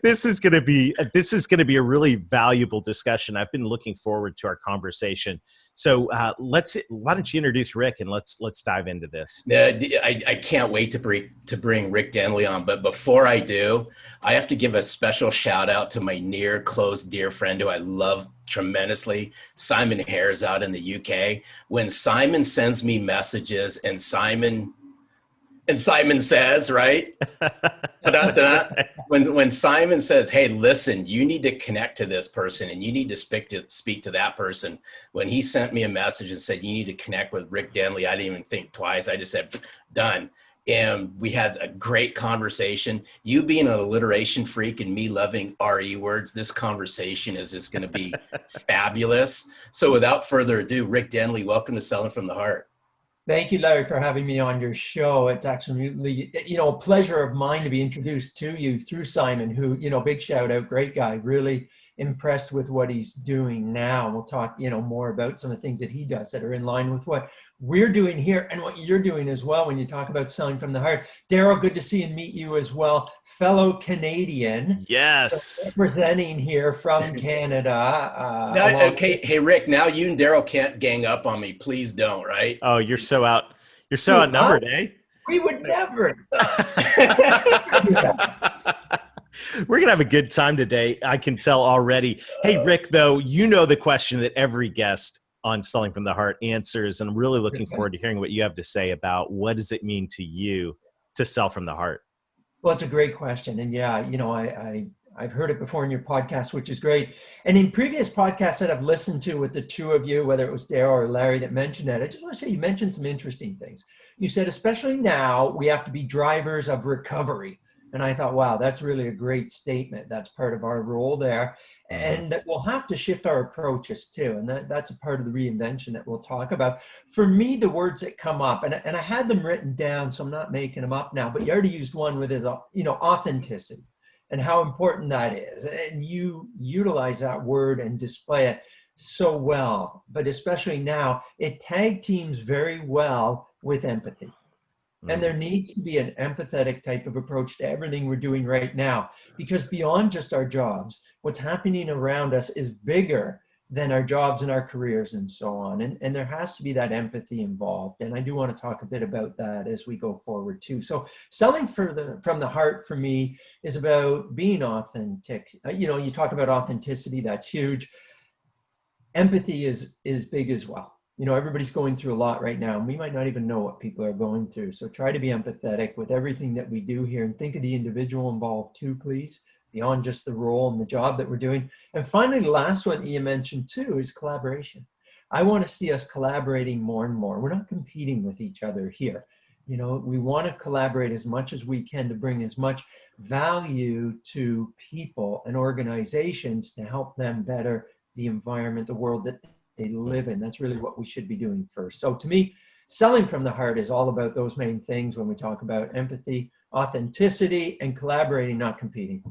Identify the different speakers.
Speaker 1: This is going to be a really valuable discussion. I've been looking forward to our conversation. So why don't you introduce Rick and let's dive into this.
Speaker 2: I can't wait to bring Rick Denley on. But before I do, I have to give a special shout out to my near close dear friend who I love tremendously, Simon Hares out in the UK. When Simon sends me messages and Simon says, right? When Simon says, hey, listen, you need to connect to this person and you need to speak to that person. When he sent me a message and said, you need to connect with Rick Denley, I didn't even think twice. I just said, done. And we had a great conversation. You being an alliteration freak and me loving RE words, this conversation is just going to be fabulous. So without further ado, Rick Denley, welcome to Selling from the Heart.
Speaker 3: Thank you, Larry, for having me on your show. It's actually, a pleasure of mine to be introduced to you through Simon, who, big shout out, great guy, really impressed with what he's doing now. We'll talk, more about some of the things that he does that are in line with what we're doing here and what you're doing as well when you talk about selling from the heart. Daryl, good to see and meet you as well. Fellow Canadian.
Speaker 1: Yes.
Speaker 3: Representing here from Canada.
Speaker 2: Okay. Hey, Rick, now you and Daryl can't gang up on me. Please don't, right?
Speaker 1: Oh, you're so outnumbered, eh?
Speaker 3: We would never.
Speaker 1: We're going to have a good time today. I can tell already. Hey, Rick, though, the question that every guest on Selling from the Heart answers, and I'm really looking forward to hearing what you have to say about what does it mean to you to sell from the heart?
Speaker 3: Well, it's a great question. And yeah, I've heard it before in your podcast, which is great. And in previous podcasts that I've listened to with the two of you, whether it was Daryl or Larry that mentioned that, I just want to say you mentioned some interesting things. You said, especially now, we have to be drivers of recovery. And I thought, wow, that's really a great statement. That's part of our role there. And that we'll have to shift our approaches too. And that's a part of the reinvention that we'll talk about. For me, the words that come up, and I had them written down, so I'm not making them up now, but you already used one with it, authenticity and how important that is. And you utilize that word and display it so well, but especially now, it tag teams very well with empathy. And there needs to be an empathetic type of approach to everything we're doing right now, because beyond just our jobs, what's happening around us is bigger than our jobs and our careers and so on. And there has to be that empathy involved. And I do want to talk a bit about that as we go forward too. So selling from the heart for me is about being authentic. You talk about authenticity, that's huge. Empathy is big as well. Everybody's going through a lot right now, and we might not even know what people are going through. So try to be empathetic with everything that we do here and think of the individual involved too, please, beyond just the role and the job that we're doing. And finally, the last one that you mentioned too is collaboration. I want to see us collaborating more and more. We're not competing with each other here. We want to collaborate as much as we can to bring as much value to people and organizations to help them better the environment, the world that they live in. That's really what we should be doing first. So to me, selling from the heart is all about those main things when we talk about empathy, authenticity, and collaborating, not competing.